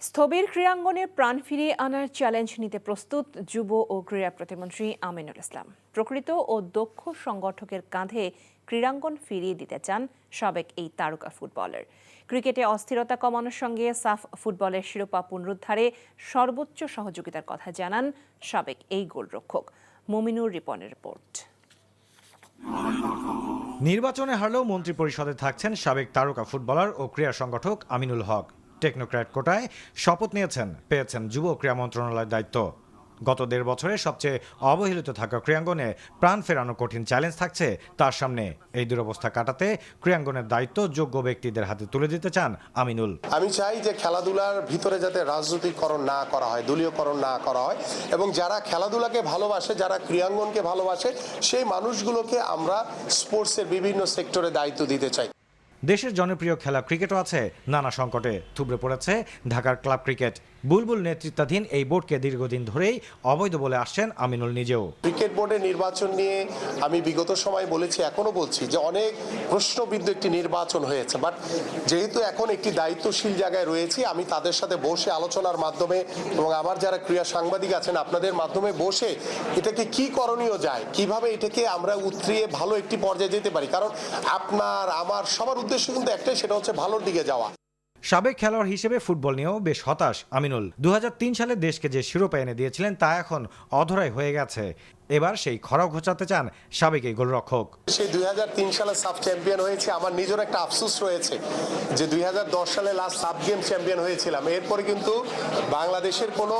স্থবির ক্রীড়াঙ্গনে প্রাণ ফিরিয়ে আনার চ্যালেঞ্জ নিতে প্রস্তুত যুব ও ক্রীড়া প্রতিমন্ত্রী আমিনুল ইসলাম। প্রকৃত ও দক্ষ সংগঠকের কাঁধে ক্রীড়াঙ্গন ফিরিয়ে দিতে চান সাবেক এই তারকা ফুটবলার। ক্রিকেটে অস্থিরতা কমানোর সঙ্গে সাফ ফুটবলের শিরোপা পুনরুদ্ধারে সর্বোচ্চ সহযোগিতার কথা জানান সাবেক এই গোলরক্ষক। মমিনুর রিপনের রিপোর্ট। নির্বাচনে হারলেও মন্ত্রিপরিষদে থাকছেন সাবেক তারকা ফুটবলার ও ক্রীড়া সংগঠক আমিনুল হক। টেকনোক্র্যাট কোটায় শপথ নিয়েছেন, পেয়েছেন যুব ক্রীড়া মন্ত্রণালয়ের দায়িত্ব। গত 1.5 বছরে সবচেয়ে অবহেলিত থাকা ক্রীড়াঙ্গনে প্রাণ ফেরানো কঠিন চ্যালেঞ্জ থাকছে তার সামনে। এই দুরবস্থা কাটাতে ক্রীড়াঙ্গনের দায়িত্ব যোগ্য ব্যক্তিদের হাতে তুলে দিতে চান আমিনুল। আমি চাই যে খেলাধুলার ভিতরে যাতে রাজনৈতিকরণ না করা হয়, দলীয়করণ না করা হয়, এবং যারা খেলাধুলাকে ভালোবাসে, যারা ক্রীড়াঙ্গনকে ভালোবাসে, সেই মানুষগুলোকে আমরা স্পোর্টসের বিভিন্ন সেক্টরে দায়িত্ব দিতে চাই। দেশের জনপ্রিয় খেলা ক্রিকেটও আছে নানা সংকটে। থুবড়ে পড়েছে ঢাকার ক্লাব ক্রিকেট। বুলবুল নেতৃত্বাধীন এই বোর্ডকে দীর্ঘদিন ধরেই অবৈধ বলে আসছেন আমিনুল নিজেও। ক্রিকেট বোর্ডের নির্বাচন নিয়ে আমি বিগত সময় বলেছি, এখনো বলছি যে অনেক প্রশ্নবিদ্ধ একটি নির্বাচন হয়েছে, বাট যেহেতু এখন একটি দায়িত্বশীল জায়গায় রয়েছি, আমি তাদের সাথে বসে আলোচনার মাধ্যমে এবং আমার যারা ক্রীড়া সাংবাদিক আছেন আপনাদের মাধ্যমে বসে এটাকে কি করণীয় যায়, কিভাবে এটাকে আমরা উতরিয়ে ভালো একটি পর্যায়ে যেতে পারি। কারণ আপনার আমার সবার উদ্দেশ্য কিন্তু একটাই, সেটা হচ্ছে ভালোর দিকে যাওয়া। সাবেক খেলোয়াড় হিসেবে ফুটবল নিয়েও বেশ হতাশ আমিনুল। 2003 সালে দেশকে যে শিরোপা এনে দিয়েছিলেন তা এখন অধরাই হয়ে গেছে। এবার সেই খরা ঘোচাতে চান সাবেক এই গোলরক্ষক। সেই 2003 সালে সাব চ্যাম্পিয়ন হয়েছে, আমার নিজের একটা আফসোস রয়েছে যে 2010 সালে লাস্ট সাব গেম চ্যাম্পিয়ন হয়েছিলাম। এরপরে কিন্তু বাংলাদেশের কোনো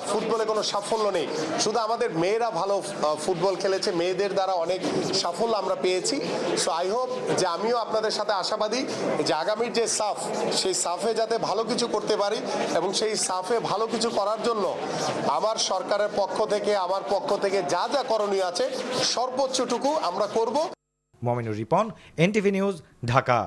ফুটবলে কোনো সাফল্য নেই। শুধু আমাদের মেয়েরা ভালো ফুটবল খেলেছে, মেয়েদের দ্বারা অনেক সাফল্য আমরা পেয়েছি। সো আই হোপ যে আমিও আপনাদের সাথে আশাবাদী যে আগামীর যে সাফ, সেই সাফে যাতে ভালো কিছু করতে পারি, এবং সেই সাফে ভালো কিছু করার জন্য আমার সরকারের পক্ষ থেকে, আমার পক্ষ থেকে যা যা করণীয় আছে সর্বোচ্চটুকু আমরা করব। Mominur Ripon, NTV news, Dhaka.